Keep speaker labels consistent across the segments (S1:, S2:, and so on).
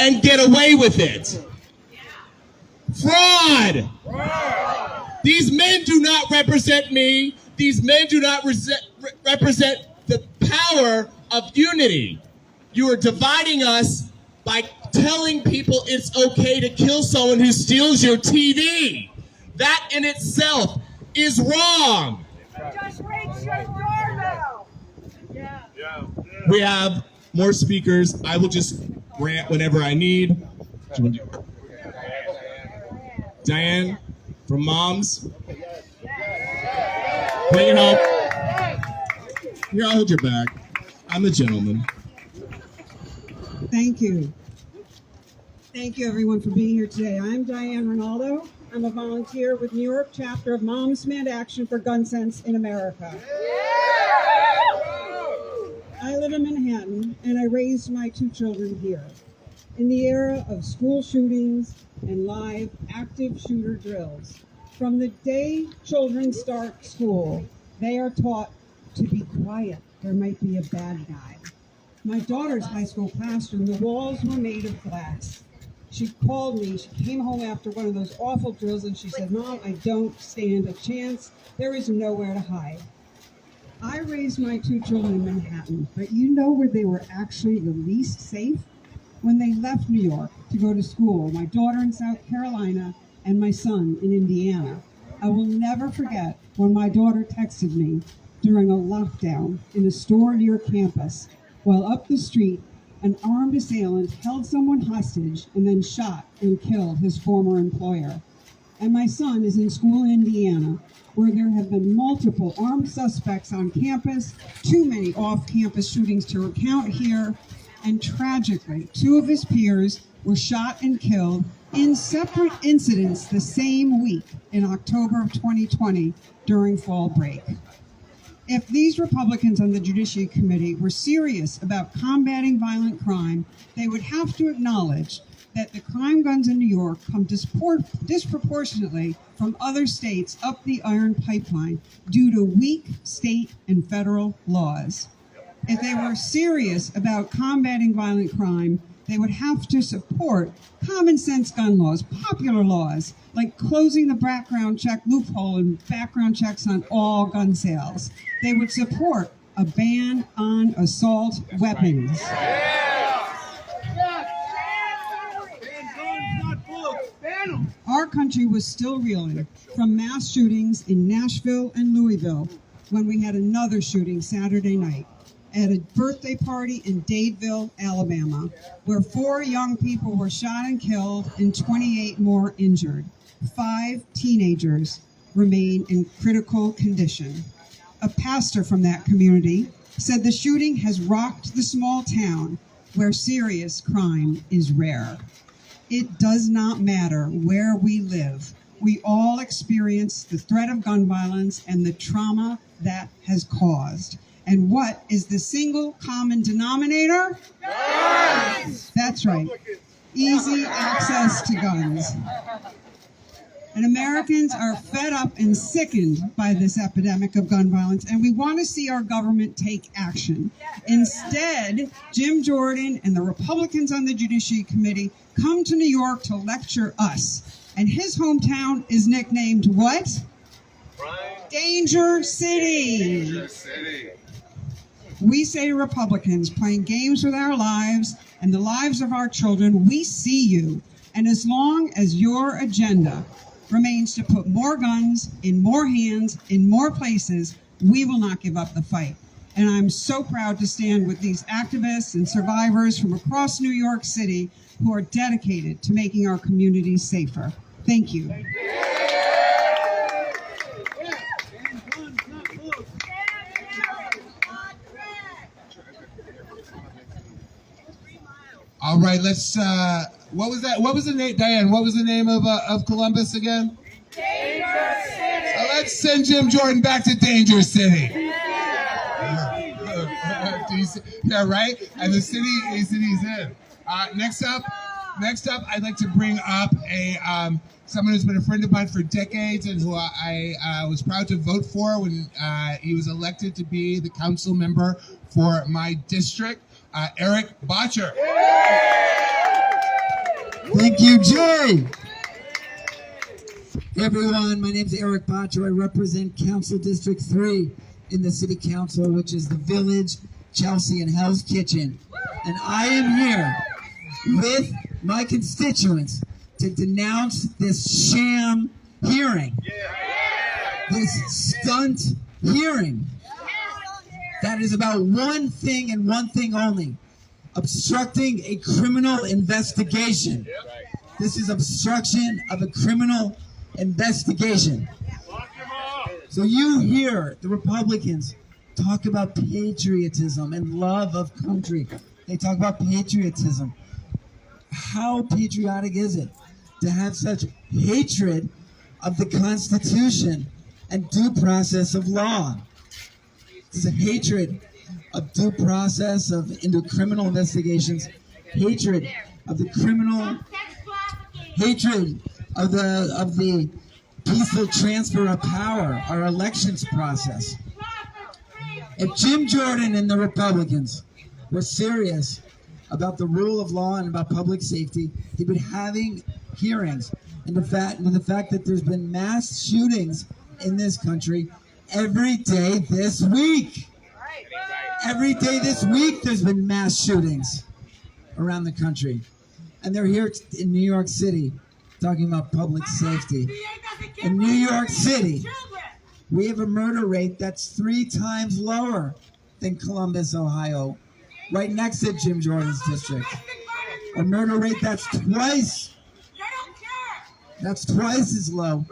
S1: and get away with it. Fraud! These men do not represent me. These men do not represent the power of unity. You are dividing us by telling people it's okay to kill someone who steals your TV. That in itself is wrong.
S2: Just reach your doorbell. Yeah.
S1: We have more speakers. I will just rant whenever I need. Diane from Moms. Bring it home. Here, I'll hold your bag. I'm a gentleman.
S3: Thank you. Thank you, everyone, for being here today. I'm Diane Ronaldo. I'm a volunteer with New York chapter of MomsDemand Action for Gun Sense in America. I live in Manhattan, and I raised my 2 children here. In the era of school shootings and live active shooter drills, from the day children start school, they are taught to be quiet. There might be a bad guy. My daughter's high school classroom, the walls were made of glass. She called me, she came home after one of those awful drills, and she said, "Mom, I don't stand a chance. There is nowhere to hide." I raised my 2 children in Manhattan, but you know where they were actually the least safe? When they left New York to go to school, my daughter in South Carolina and my son in Indiana. I will never forget when my daughter texted me during a lockdown in a store near campus, while up the street, an armed assailant held someone hostage and then shot and killed his former employer. And my son is in school in Indiana, where there have been multiple armed suspects on campus, too many off-campus shootings to recount here, and tragically, 2 of his peers were shot and killed in separate incidents the same week in October of 2020 during fall break. If these Republicans on the Judiciary Committee were serious about combating violent crime, they would have to acknowledge that the crime guns in New York come disproportionately from other states up the iron pipeline due to weak state and federal laws. If they were serious about combating violent crime, they would have to support common sense gun laws, popular laws, like closing the background check loophole and background checks on all gun sales. They would support a ban on assault weapons. Our country was still reeling from mass shootings in Nashville and Louisville when we had another shooting Saturday night at a birthday party in Dadeville, Alabama, where 4 young people were shot and killed and 28 more injured. 5 teenagers remain in critical condition. A pastor from that community said the shooting has rocked the small town where serious crime is rare. It does not matter where we live. We all experience the threat of gun violence and the trauma that has caused. And what is the single common denominator? Guns! That's right. Easy access to guns. And Americans are fed up and sickened by this epidemic of gun violence, and we want to see our government take action. Instead, Jim Jordan and the Republicans on the Judiciary Committee come to New York to lecture us. And his hometown is nicknamed what? Danger City.
S4: Danger City.
S3: We say Republicans playing games with our lives and the lives of our children, we see you. And as long as your agenda remains to put more guns in more hands, in more places, we will not give up the fight. And I'm so proud to stand with these activists and survivors from across New York City who are dedicated to making our communities safer. Thank you.
S4: All right, let's, what was that? What was the name, Diane, what was the name of Columbus again?
S2: Danger City.
S4: So let's send Jim Jordan back to Danger City. Yeah, right? And the city's in. Next up, I'd like to bring up someone who's been a friend of mine for decades and who I was proud to vote for when he was elected to be the council member for my district, Eric Ebottcher.
S5: Thank you, Jay. Hey everyone, my name is ebottcher. I represent Council District 3 in the City Council, which is the Village, Chelsea, and Hell's Kitchen. And I am here with my constituents to denounce this sham hearing, this stunt hearing that is about one thing and one thing only: obstructing a criminal investigation. This is obstruction of a criminal investigation. So you hear the Republicans talk about patriotism and love of country. They talk about patriotism. How patriotic is it to have such hatred of the Constitution and due process of law? This is a hatred of due process into criminal investigations, hatred of the criminal, hatred of the peaceful transfer of power, our elections process. If Jim Jordan and the Republicans were serious about the rule of law and about public safety, they've been having hearings into the fact that there's been mass shootings in this country every day this week. Every day this week there's been mass shootings around the country. And they're here in New York City talking about public safety. In New York City, we have a murder rate that's 3 times lower than Columbus, Ohio, right next to Jim Jordan's district. A murder rate that's twice as low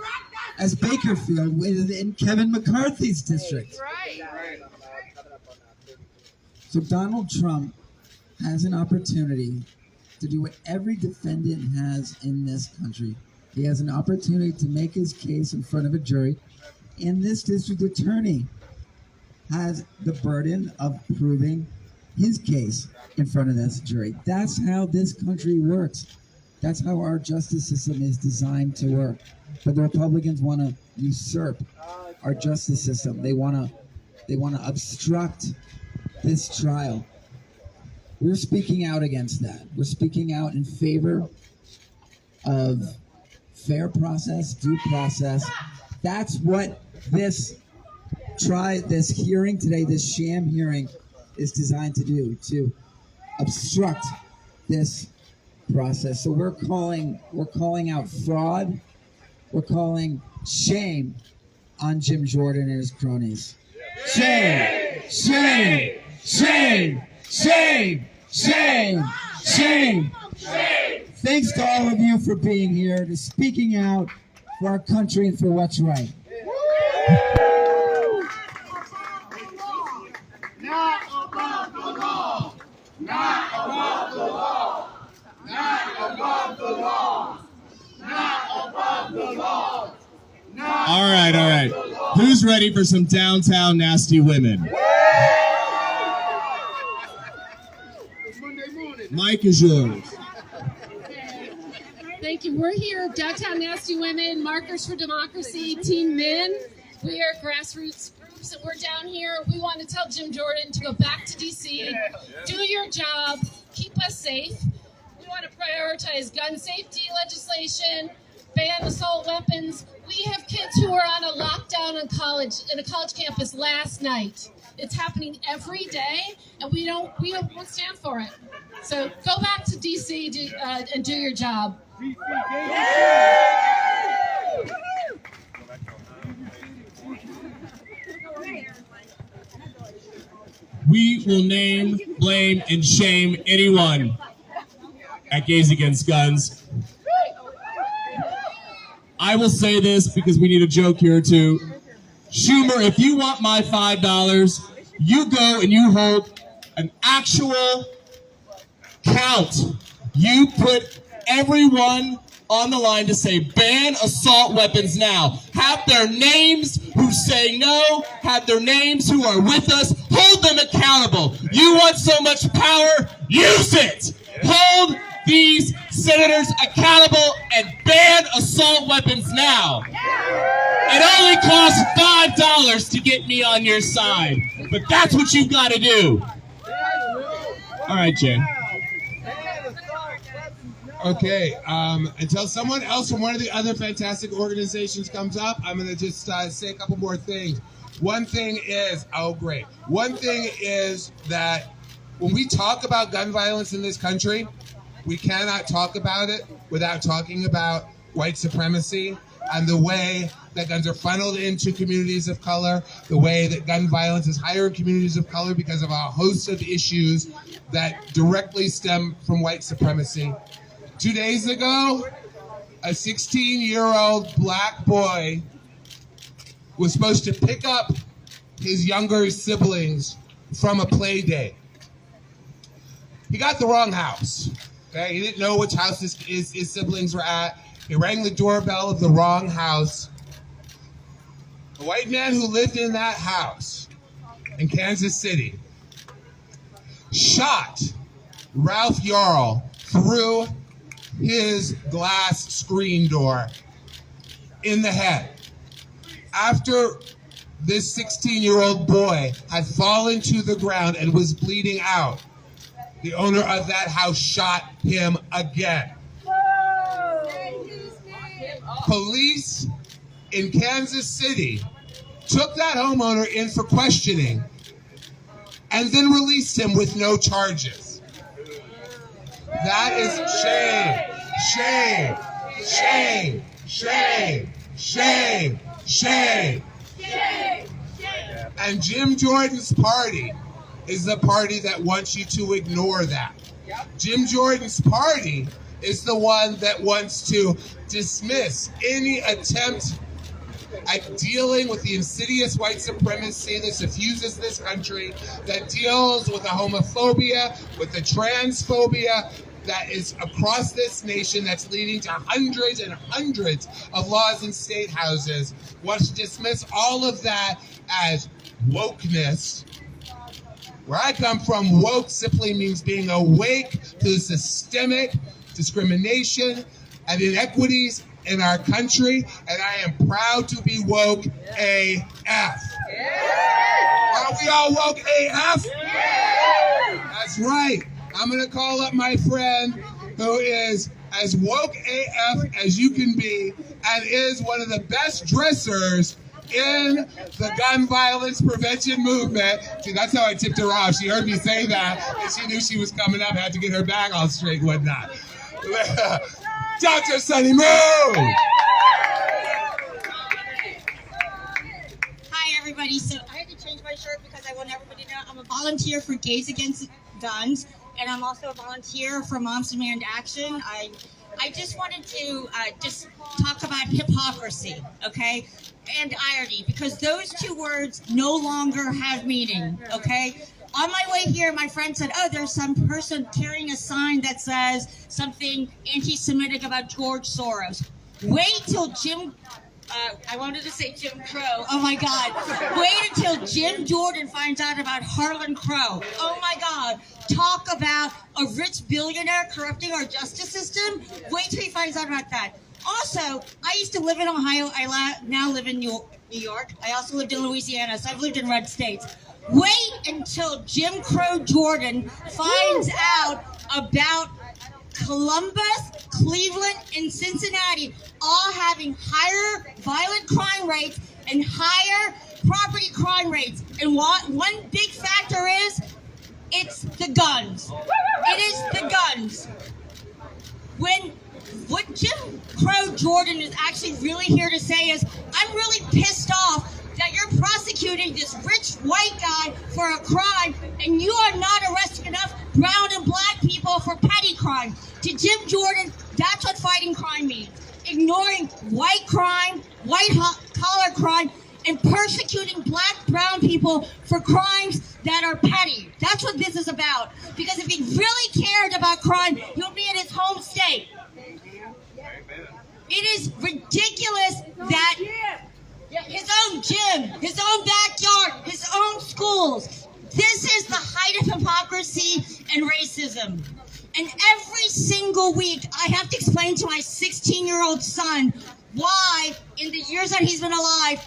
S5: as Bakerfield in Kevin McCarthy's district. So Donald Trump has an opportunity to do what every defendant has in this country. He has an opportunity to make his case in front of a jury, and this district attorney has the burden of proving his case in front of this jury. That's how this country works. That's how our justice system is designed to work. But the Republicans want to usurp our justice system. They want to obstruct this trial. We're speaking out against that. We're speaking out in favor of fair process, due process. That's what this hearing today, this sham hearing, is designed to do, to obstruct this process. So we're calling out fraud. We're calling shame on Jim Jordan and his cronies. Shame! Shame! Shame! Shame! Shame! Shame! Thanks to all of you for being here, to speaking out for our country and for what's right.
S2: Not above the law. Not above the law. Not above the law. Not above the law.
S1: All right. Who's ready for some downtown nasty women? Mike is yours.
S6: Thank you. We're here, Downtown Nasty Women, Markers for Democracy, Teen Men. We are grassroots groups, and we're down here. We want to tell Jim Jordan to go back to D.C., do your job, keep us safe. We want to prioritize gun safety legislation, ban assault weapons. We have kids who were on a lockdown in a college campus last night. It's happening every day, and we won't stand for it. So go back to D.C. and do your job.
S1: We will name, blame, and shame anyone at Gays Against Guns. I will say this because we need a joke here too. Schumer, if you want my $5, you go and you hold an actual count. You put everyone on the line to say ban assault weapons now. Have their names who say no, have their names who are with us, hold them accountable. You want so much power, use it. Hold these senators accountable and ban assault weapons now. It only costs $5 to get me on your side, but that's what you've got to do. All right, Jay.
S4: Okay, until someone else from one of the other fantastic organizations comes up, I'm going to just say a couple more things. One thing is, One thing is that when we talk about gun violence in this country, we cannot talk about it without talking about white supremacy and the way that guns are funneled into communities of color, the way that gun violence is higher in communities of color because of a host of issues that directly stem from white supremacy. 2 days ago, a 16-year-old black boy was supposed to pick up his younger siblings from a play date. He got the wrong house. Okay? He didn't know which house his siblings were at. He rang the doorbell of the wrong house. The white man who lived in that house in Kansas City shot Ralph Yarl through his glass screen door in the head. After this 16-year-old boy had fallen to the ground and was bleeding out, the owner of that house shot him again. Police in Kansas City took that homeowner in for questioning and then released him with no charges. That is shame, shame, shame, shame, shame, shame. And Jim Jordan's party is the party that wants you to ignore that. Jim Jordan's party is the one that wants to dismiss any attempt at dealing with the insidious white supremacy that suffuses this country, that deals with the homophobia, with the transphobia that is across this nation, that's leading to hundreds and hundreds of laws in state houses, wants to dismiss all of that as wokeness. Where I come from, woke simply means being awake to the systemic discrimination and inequities in our country, and I am proud to be woke AF. Are we all woke AF? That's right. I'm going to call up my friend who is as woke AF as you can be and is one of the best dressers in the gun violence prevention movement. See, that's how I tipped her off. She heard me say that, and she knew she was coming up, had to get her bag all straight and whatnot. Dr. Sunny Moon!
S7: Hi, everybody. So I had to change my shirt because I want everybody to know I'm a volunteer for Gays Against Guns, and I'm also a volunteer for Moms Demand Action. I just wanted to just talk about hypocrisy, okay, and irony, because those two words no longer have meaning, okay? On my way here, my friend said, oh, there's some person carrying a sign that says something anti-Semitic about George Soros. Wait till I wanted to say Jim Crow. Oh, my God. Wait until Jim Jordan finds out about Harlan Crow. Oh, my God. Talk about a rich billionaire corrupting our justice system. Wait till he finds out about that. Also, I used to live in Ohio. I now live in New York. I also lived in Louisiana, so I've lived in red states. Wait until Jim Crow Jordan finds out about Columbus, Cleveland, and Cincinnati all having higher violent crime rates and higher property crime rates. And one big factor is, it's the guns. It is the guns. What Jim Crow Jordan is actually really here to say is, I'm really pissed off that you're prosecuting this rich white guy for a crime and you are not arresting enough brown and black people for petty crime. To Jim Jordan, that's what fighting crime means. Ignoring white crime, white collar crime, and persecuting black, brown people for crimes that are petty. That's what this is about. Because if he really cared about crime, he would be in his home state. It is ridiculous that his own gym, his own backyard, his own schools. This is the height of hypocrisy and racism. And every single week, I have to explain to my 16-year-old son why, in the years that he's been alive,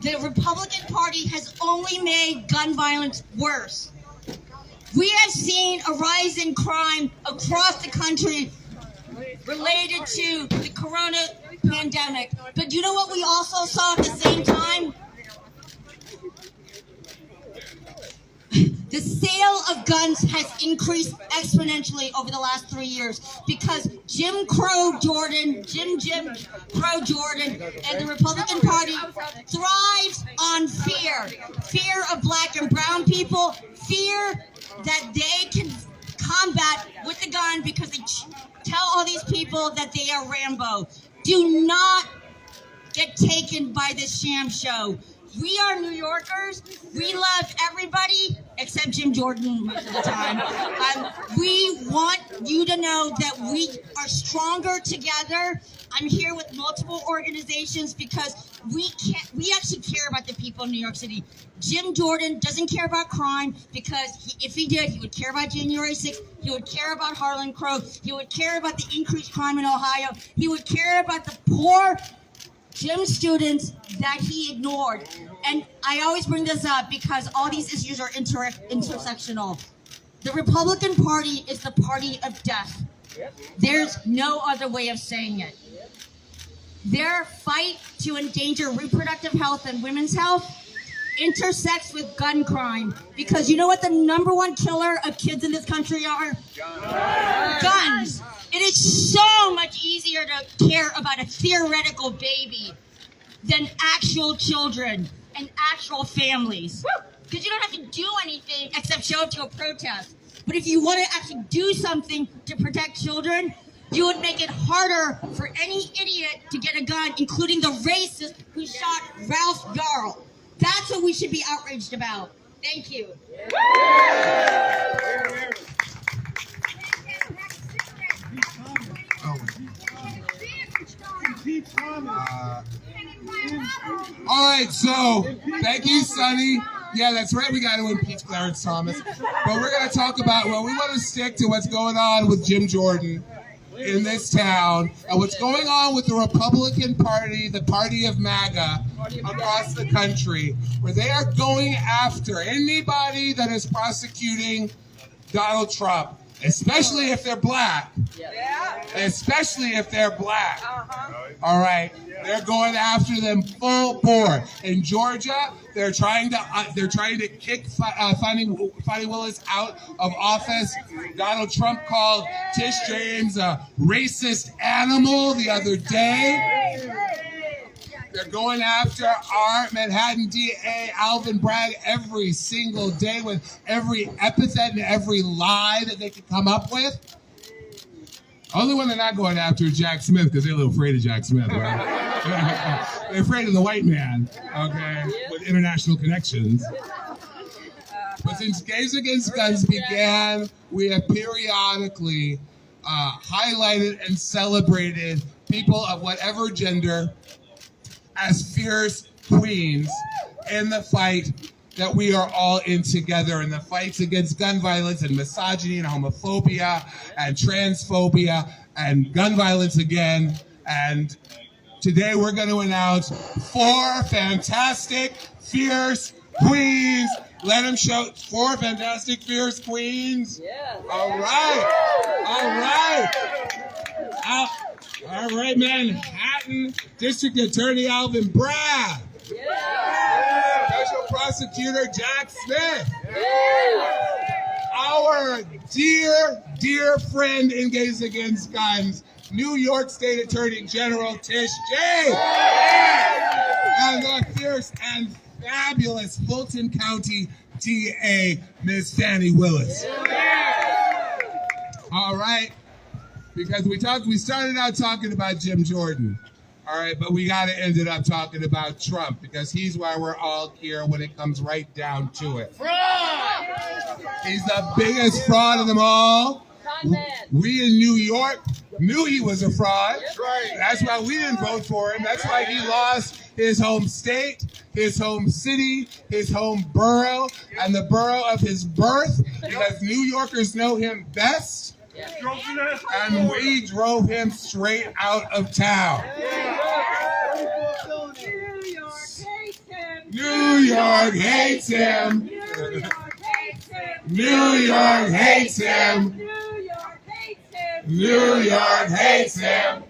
S7: the Republican Party has only made gun violence worse. We have seen a rise in crime across the country related to the corona pandemic. But you know what we also saw at the same time? The sale of guns has increased exponentially over the last 3 years because Jim Crow Jordan, Jim Crow Jordan, and the Republican Party thrives on fear. Fear of black and brown people, fear that they can combat with the gun because they tell all these people that they are Rambo. Do not get taken by this sham show. We are New Yorkers. We love everybody except Jim Jordan most of the time. We want you to know that we are stronger together. I'm here with multiple organizations because we actually care about the people in New York City. Jim Jordan doesn't care about crime because if he did, he would care about January 6th. He would care about Harlan Crow. He would care about the increased crime in Ohio. He would care about the poor Jim students that he ignored. And I always bring this up because all these issues are intersectional. The Republican Party is the party of death. There's no other way of saying it. Their fight to endanger reproductive health and women's health intersects with gun crime. Because you know what the number one killer of kids in this country are? Guns. It is so much easier to care about a theoretical baby than actual children and actual families. Because you don't have to do anything except show up to a protest. But if you want to actually do something to protect children, you would make it harder for any idiot to get a gun, including the racist who shot Ralph Yarl. That's what we should be outraged about. Thank you.
S4: All right, so thank you, Sonny. Yeah, that's right. We got to impeach Clarence Thomas. But we're going to talk about, well, we want to stick to what's going on with Jim Jordan in this town and what's going on with the Republican Party, the party of MAGA, across the country, where they are going after anybody that is prosecuting Donald Trump, especially if they're black. Especially if they're black. All right, they're going after them full bore. In Georgia, they're trying to kick Fani Willis out of office. Donald Trump called Tish James a racist animal the other day. They're going after our Manhattan DA, Alvin Bragg, every single day with every epithet and every lie that they could come up with. Only one they're not going after is Jack Smith because they're a little afraid of Jack Smith, right? They're afraid of the white man, okay, with international connections. But since Gays Against Guns began, we have periodically highlighted and celebrated people of whatever gender as fierce queens in the fight that we are all in together, in the fights against gun violence and misogyny and homophobia and transphobia and gun violence again. And today we're going to announce 4 fantastic, fierce queens. Let them show 4 fantastic, fierce queens. Yeah. All right. All right, Manhattan District Attorney Alvin Bragg. Yeah. Special Prosecutor Jack Smith. Yeah. Our dear friend in Gays Against Guns, New York State Attorney General Tish James. Yeah. And the fierce and fabulous Fulton County DA, Ms. Fani Willis. Yeah. All right. Because we started out talking about Jim Jordan, all right, but we got to end it up talking about Trump because he's why we're all here when it comes right down to it. Fraud! He's the biggest fraud of them all. We in New York knew he was a fraud. That's right. That's why we didn't vote for him. That's why he lost his home state, his home city, his home borough, and the borough of his birth because New Yorkers know him best. And we drove him straight out of town. New York hates him. New York hates him. New York hates him.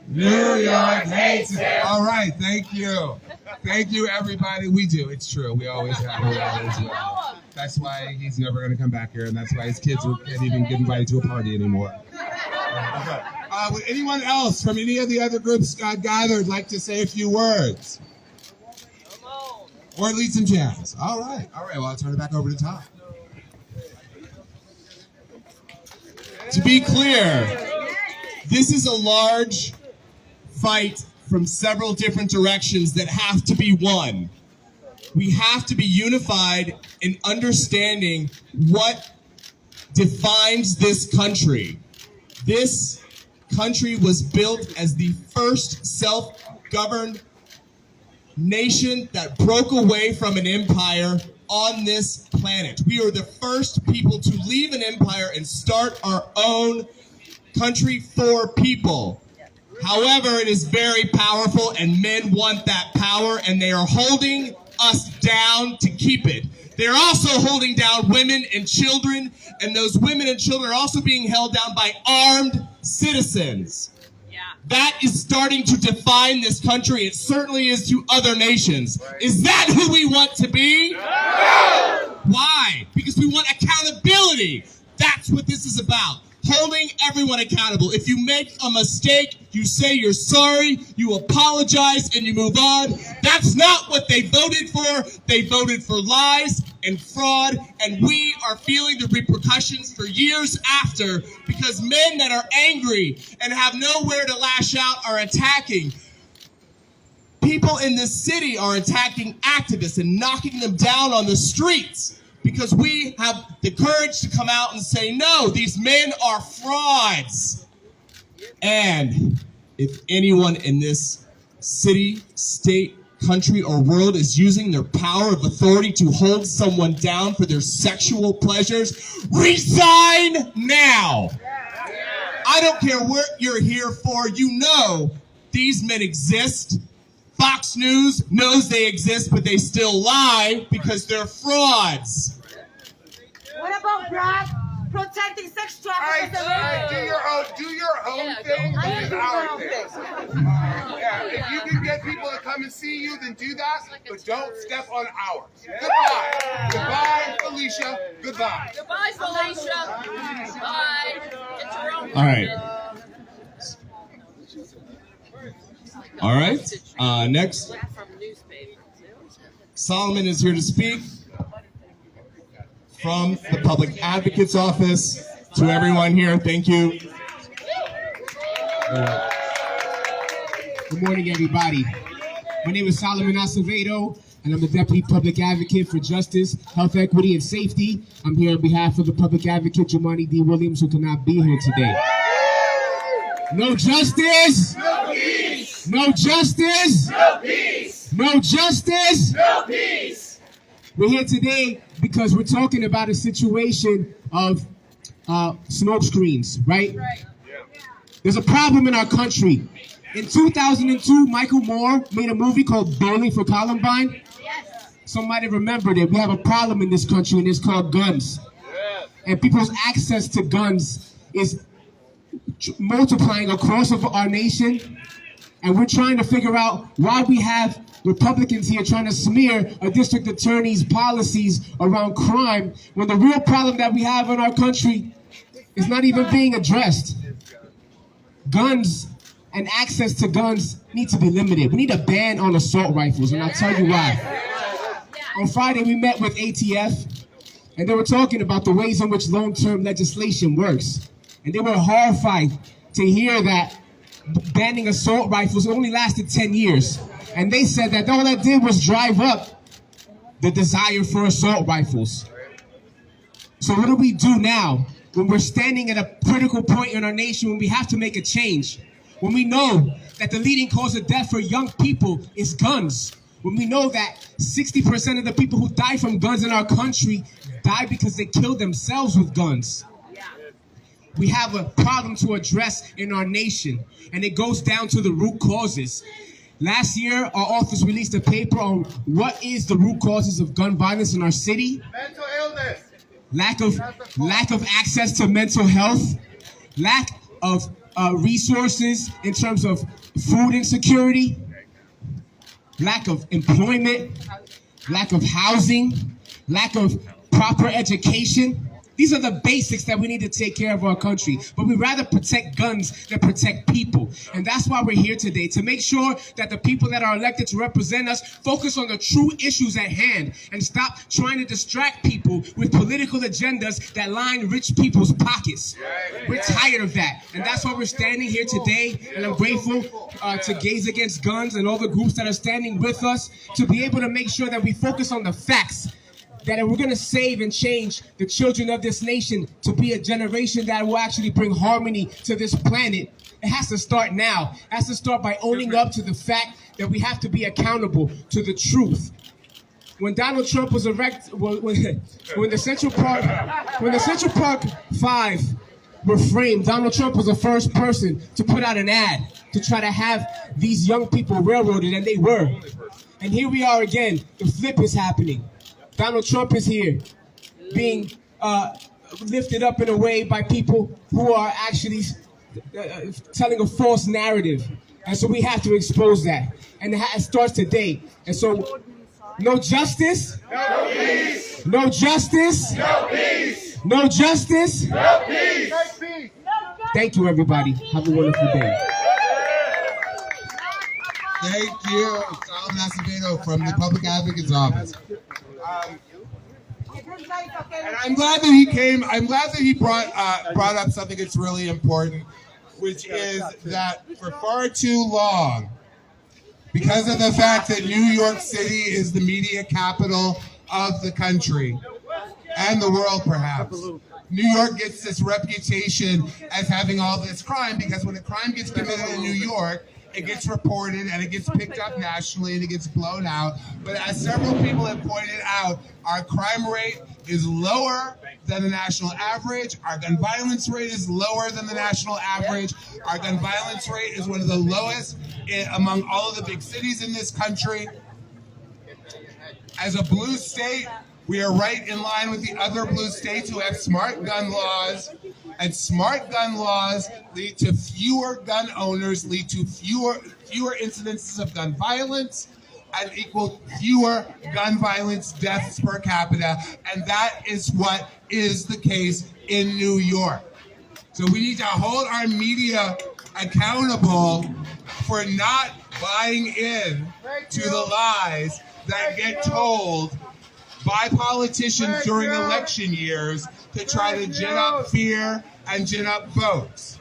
S4: New York hates him. All right, thank you. Thank you, everybody. We do. It's true. We always have. We always will. That's why he's never going to come back here, and that's why his kids can't even get invited to a party anymore. Would anyone else from any of the other groups gathered like to say a few words? Or lead some jazz? All right. Well, I'll turn it back over to Tom.
S1: To be clear, this is a large fight from several different directions that have to be won. We have to be unified in understanding what defines this country. This country was built as the first self-governed nation that broke away from an empire on this planet. We are the first people to leave an empire and start our own country for people. However, it is very powerful, and men want that power, and they are holding us down to keep it. They're also holding down women and children, and those women and children are also being held down by armed citizens. That is starting to define this country. It certainly is to other nations. Is that who we want to be? No! Why? Because we want accountability. That's what this is about. Holding everyone accountable. If you make a mistake, you say you're sorry, you apologize, and you move on. That's not what they voted for. They voted for lies and fraud, and we are feeling the repercussions for years after because men that are angry and have nowhere to lash out are attacking. People in this city are attacking activists and knocking them down on the streets because we have the courage to come out and say, no, these men are frauds. And if anyone in this city, state, country, or world is using their power of authority to hold someone down for their sexual pleasures, resign now. I don't care what you're here for. You know these men exist. Fox News knows they exist, but they still lie because they're frauds.
S8: What about Brad protecting sex traffickers?
S2: Do your own thing.
S8: I am
S2: Do
S8: doing
S2: our
S8: my own
S2: thing.
S8: thing.
S2: If you can get people to come and see you, then do that, but don't step on ours. Goodbye. Goodbye, Felicia. Goodbye.
S6: Goodbye, Felicia. Bye. Get your own.
S1: All right. Next, Solomon is here to speak from the Public Advocate's Office. To everyone here, thank you.
S9: Good morning, everybody. My name is Solomon Acevedo, and I'm the Deputy Public Advocate for Justice, Health, Equity, and Safety. I'm here on behalf of the Public Advocate, JumaaneWilliams, who cannot be here today. No justice!
S2: No peace.
S9: No justice!
S2: No peace.
S9: No justice!
S2: No peace.
S9: We're here today because we're talking about a situation of smoke screens, right? There's a problem in our country. In 2002, Michael Moore made a movie called Bowling for Columbine. Some might have remembered it. We have a problem in this country, and it's called guns. And people's access to guns is multiplying across our nation. And we're trying to figure out why we have Republicans here trying to smear a district attorney's policies around crime when the real problem that we have in our country is not even being addressed. Guns and access to guns need to be limited. We need a ban on assault rifles, and I'll tell you why. On Friday, we met with ATF, and they were talking about the ways in which long-term legislation works. And they were horrified to hear that banning assault rifles only lasted 10 years. And they said that all that did was drive up the desire for assault rifles. So what do we do now when we're standing at a critical point in our nation when we have to make a change? When we know that the leading cause of death for young people is guns. When we know that 60% of the people who die from guns in our country die because they kill themselves with guns. We have a problem to address in our nation, and it goes down to the root causes. Last year, our office released a paper on what is the root causes of gun violence in our city.
S2: Mental illness.
S9: lack of access to mental health, lack of resources in terms of food insecurity, lack of employment, lack of housing, lack of proper education. These are the basics that we need to take care of our country. But we'd rather protect guns than protect people. And that's why we're here today, to make sure that the people that are elected to represent us focus on the true issues at hand and stop trying to distract people with political agendas that line rich people's pockets. We're tired of that. And that's why we're standing here today. And I'm grateful to Gays Against Guns and all the groups that are standing with us to be able to make sure that we focus on the facts, that we're going to save and change the children of this nation to be a generation that will actually bring harmony to this planet. It has to start now. It has to start by owning up to the fact that we have to be accountable to the truth. When Donald Trump was elected, when the Central Park 5 were framed, Donald Trump was the first person to put out an ad to try to have these young people railroaded, and they were. And here we are again. The flip is happening. Donald Trump is here, being lifted up in a way by people who are actually telling a false narrative. And so we have to expose that. And it starts today. And so, no justice?
S2: No peace.
S9: No justice?
S2: No peace.
S9: No justice?
S2: No peace.
S9: Thank you, everybody. Have a wonderful day.
S4: Thank you, Solomon Acevedo from the Public Advocate's Office. And I'm glad that he came. I'm glad that he brought up something that's really important, which is that for far too long, because of the fact that New York City is the media capital of the country and the world, perhaps, New York gets this reputation as having all this crime, because when a crime gets committed in New York, it gets reported and it gets picked up nationally and it gets blown out. But as several people have pointed out, our crime rate is lower than the national average. Our gun violence rate is lower than the national average. Our gun violence rate is one of the lowest among all of the big cities in this country. As a blue state, we are right in line with the other blue states who have smart gun laws. And smart gun laws lead to fewer gun owners, lead to fewer incidences of gun violence, and equal fewer gun violence deaths per capita. And that is what is the case in New York. So we need to hold our media accountable for not buying in to the lies that get told by politicians during election years to try to gin up fear and gin up votes.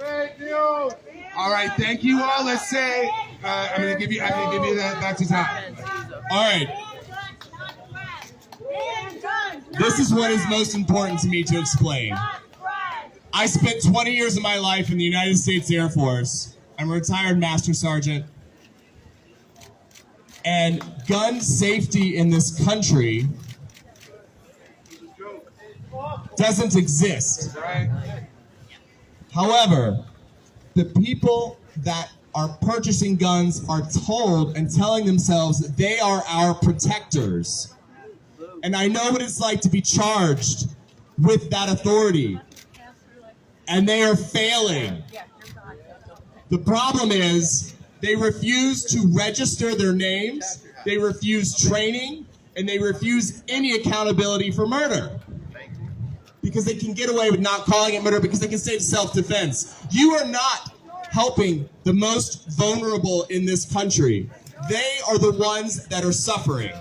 S4: All right, thank you all. Let's say I'm gonna give you that back to Tom.
S1: All right. This is what is most important to me to explain. I spent 20 years of my life in the United States Air Force. I'm a retired Master Sergeant. And gun safety in this country doesn't exist. However, the people that are purchasing guns are told and telling themselves that they are our protectors. And I know what it's like to be charged with that authority. And they are failing. The problem is they refuse to register their names, they refuse training, and they refuse any accountability for murder. Because they can get away with not calling it murder because they can say it's self-defense. You are not helping the most vulnerable in this country. They are the ones that are suffering.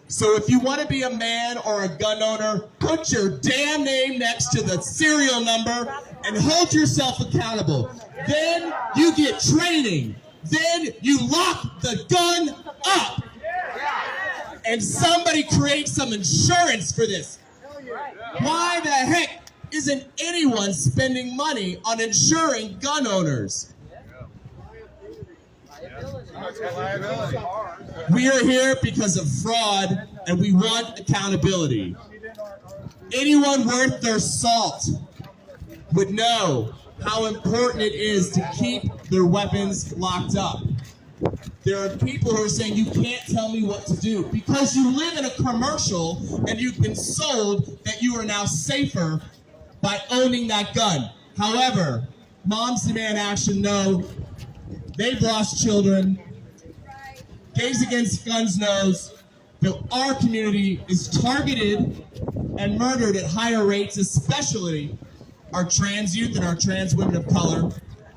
S1: So if you want to be a man or a gun owner, put your damn name next to the serial number and hold yourself accountable. Then you get training. Then you lock the gun up. And somebody create some insurance for this. Why the heck isn't anyone spending money on insuring gun owners? We are here because of fraud, and we want accountability. Anyone worth their salt would know how important it is to keep their weapons locked up. there are people who are saying you can't tell me what to do because you live in a commercial and you've been sold that you are now safer by owning that gun. However, Moms Demand Action know they've lost children. Gays Against Guns knows that our community is targeted and murdered at higher rates, especially our trans youth and our trans women of color.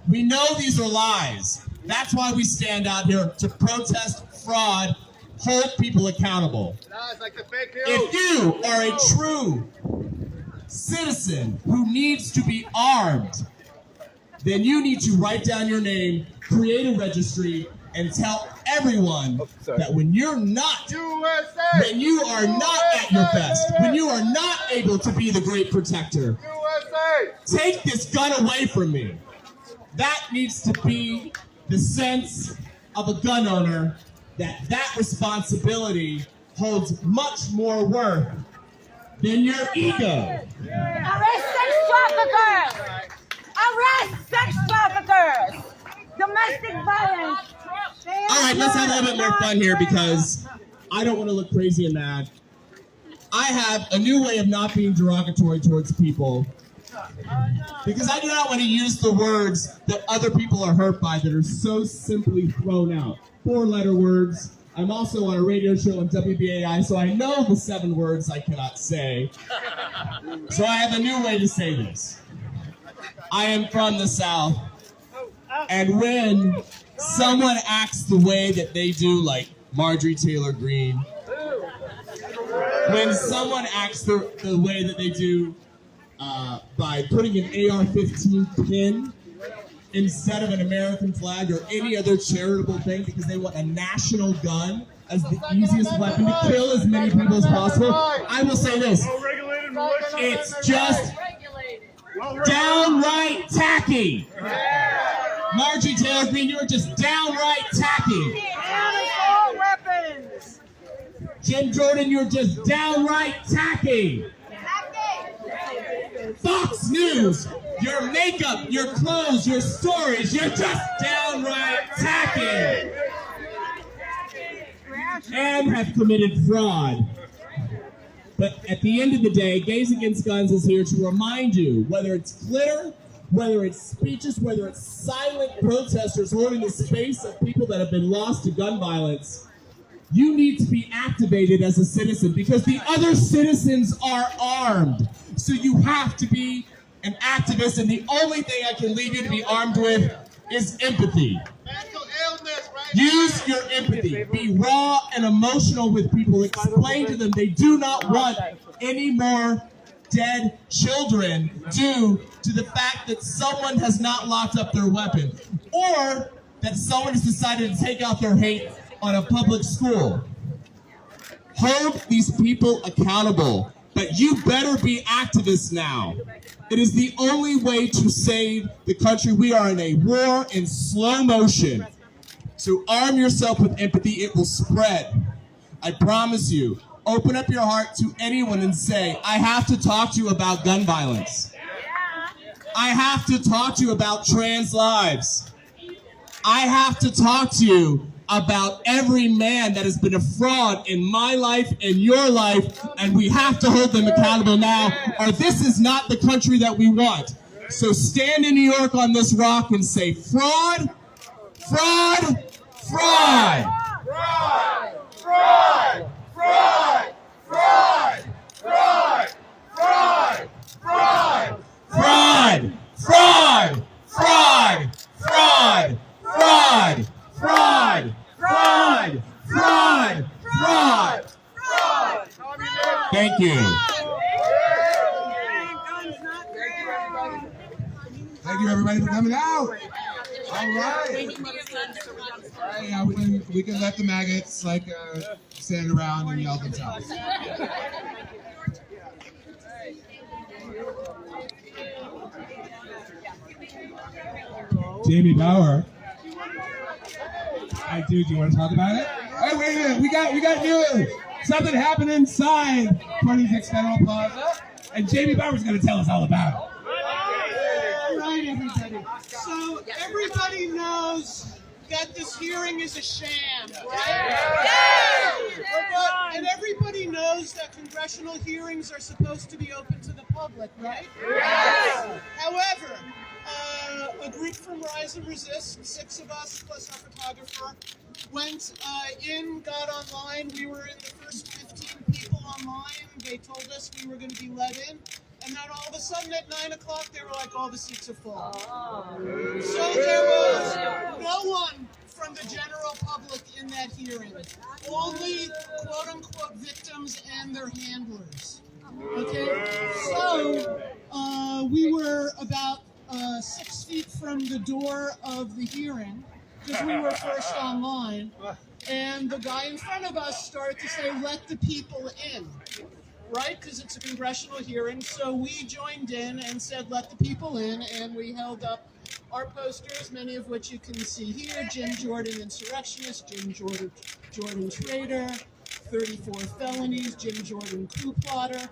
S1: We know these are lies. That's why we stand out here to protest fraud, hold people accountable. If you are a true citizen who needs to be armed, then you need to write down your name, create a registry, and tell everyone that when you're not, when you are not at your best, when you are not able to be the great protector, take this gun away from me. That needs to be the sense of a gun owner, that responsibility holds much more worth than your ego.
S8: Arrest sex traffickers! Arrest sex traffickers! Domestic violence!
S1: All right, let's have a little bit more fun here because I don't want to look crazy and mad. I have a new way of not being derogatory towards people because I do not want to use the words that other people are hurt by that are so simply thrown out. 4-letter words. I'm also on a radio show on WBAI, so I know the 7 words I cannot say. So I have a new way to say this. I am from the South, and when someone acts the way that they do, like Marjorie Taylor Greene, when someone acts the way that they do by putting an AR-15 pin instead of an American flag or any other charitable thing because they want a national gun as the easiest weapon to kill as many people as possible, I will say this. It's just downright tacky. Marjorie Taylor Greene, you're just downright tacky. Jim Jordan, you're just downright tacky. Fox News, your makeup, your clothes, your stories, you're just downright tacky. And have committed fraud. But at the end of the day, Gays Against Guns is here to remind you, whether it's glitter, whether it's speeches, whether it's silent protesters holding the space of people that have been lost to gun violence, you need to be activated as a citizen because the other citizens are armed. So you have to be an activist, and the only thing I can leave you to be armed with is empathy. Use your empathy. Be raw and emotional with people. Explain to them they do not want any more dead children due to the fact that someone has not locked up their weapon or that someone has decided to take out their hate on a public school. Hold these people accountable, but you better be activists now. It is the only way to save the country. We are in a war in slow motion. So arm yourself with empathy. It will spread. I promise you. Open up your heart to anyone and say, I have to talk to you about gun violence. I have to talk to you about trans lives. I have to talk to you about every man that has been a fraud in my life and your life, and we have to hold them accountable now, or this is not the country that we want. So stand in New York on this rock and say, fraud, fraud, fraud.
S2: Fraud! Fraud! Fraud! Fraud! Fraud! Fraud! Fraud!
S1: Fraud! Fraud! Fraud! Fraud! Fraud! Fraud! Fraud! Fraud! Fraud!
S2: Fraud!
S1: Thank you.
S4: Thank you, everybody, for coming out. All right. Yeah, we can let the maggots stand around and yell themselves. Jamie Bauer. I do. Do you want to talk about it? Hey, wait a minute. We got news. Something happened inside 26 Federal Plaza, and Jamie Bauer's going to tell us all about it.
S10: All right, everybody. So everybody knows that this hearing is a sham, right? And everybody knows that congressional hearings are supposed to be open to the public, right? However, a group from Rise and Resist, 6 of us plus our photographer, went got online. We were in the first 15 people online. They told us we were going to be let in. And then all of a sudden at 9 o'clock, they were like, all the seats are full. So there was no one from the general public in that hearing. Only quote-unquote victims and their handlers. Okay? So we were about 6 feet from the door of the hearing, because we were first online, and the guy in front of us started to say, let the people in, right? Because it's a congressional hearing, so we joined in and said, let the people in, and we held up our posters, many of which you can see here: Jim Jordan, insurrectionist; Jim Jordan traitor; 34 felonies; Jim Jordan coup plotter,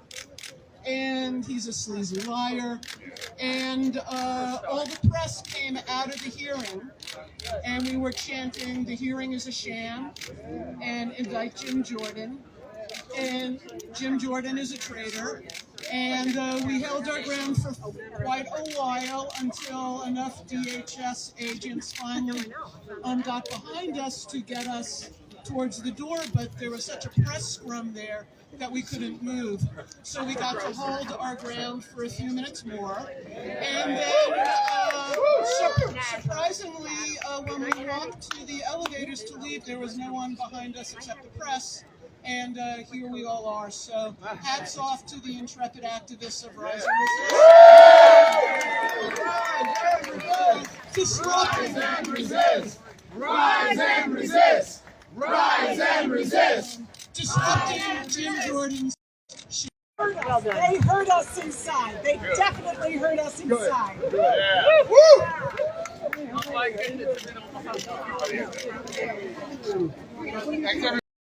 S10: and he's a sleazy liar. And all the press came out of the hearing, and we were chanting, the hearing is a sham, and indict Jim Jordan, and Jim Jordan is a traitor. And we held our ground for quite a while until enough DHS agents finally got behind us to get us towards the door, but there was such a press scrum there that we couldn't move. So we got to hold our ground for a few minutes more. And then, surprisingly, when we walked to the elevators to leave, there was no one behind us except the press. And here we all are. So hats off to the intrepid activists of Rise and Resist.
S2: Rise and resist! Rise and resist! Rise and resist!
S10: Disrupting Jim Jordan's shit.
S3: They heard us inside. They definitely heard us inside.
S4: Thanks, everybody.